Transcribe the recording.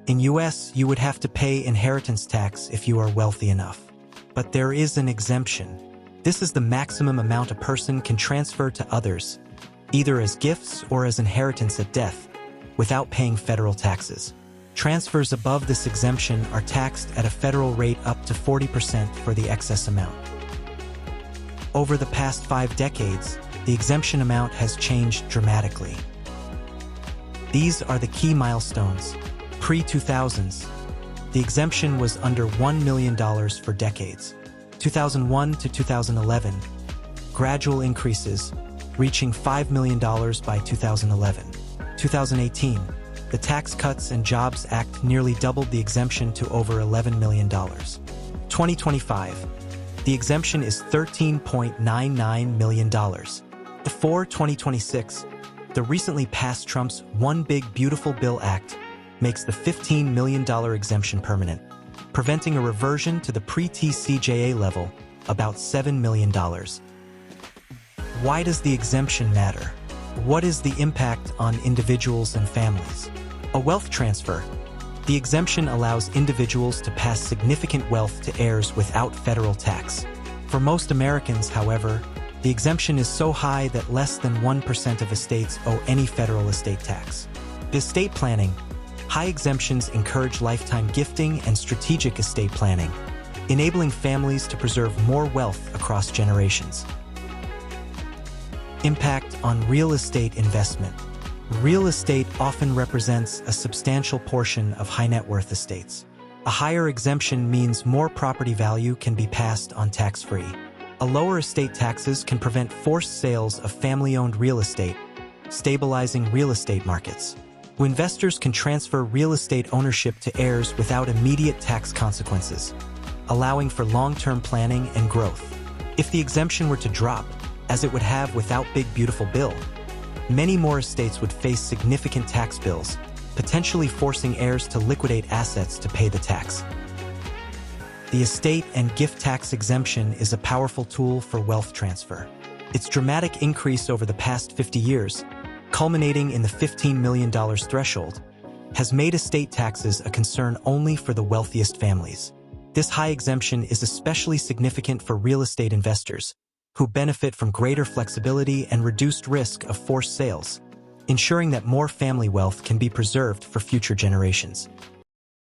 In US, you would have to pay inheritance tax if you are wealthy enough. But there is an exemption. This is the maximum amount a person can transfer to others, either as gifts or as inheritance at death, without paying federal taxes. Transfers above this exemption are taxed at a federal rate up to 40% for the excess amount. Over the past 5 decades, the exemption amount has changed dramatically. These are the key milestones. Pre-2000s, the exemption was under $1 million for decades. 2001 to 2011, gradual increases, reaching $5 million by 2011. 2018, the Tax Cuts and Jobs Act nearly doubled the exemption to over $11 million. 2025, the exemption is $13.99 million. Before 2026, the recently passed Trump's One Big Beautiful Bill Act makes the $15 million exemption permanent, preventing a reversion to the pre-TCJA level, about $7 million. Why does the exemption matter? What is the impact on individuals and families? A wealth transfer. The exemption allows individuals to pass significant wealth to heirs without federal tax. For most Americans, however, the exemption is so high that less than 1% of estates owe any federal estate tax. Estate planning. High exemptions encourage lifetime gifting and strategic estate planning, enabling families to preserve more wealth across generations. Impact on real estate investment. Real estate often represents a substantial portion of high net worth estates. A higher exemption means more property value can be passed on tax-free. A lower estate taxes can prevent forced sales of family-owned real estate, stabilizing real estate markets. Investors can transfer real estate ownership to heirs without immediate tax consequences, allowing for long-term planning and growth. If the exemption were to drop, as it would have without Big Beautiful Bill, many more estates would face significant tax bills, potentially forcing heirs to liquidate assets to pay the tax. The estate and gift tax exemption is a powerful tool for wealth transfer. Its dramatic increase over the past 50 years, culminating in the $15 million threshold, has made estate taxes a concern only for the wealthiest families. This high exemption is especially significant for real estate investors, who benefit from greater flexibility and reduced risk of forced sales, ensuring that more family wealth can be preserved for future generations.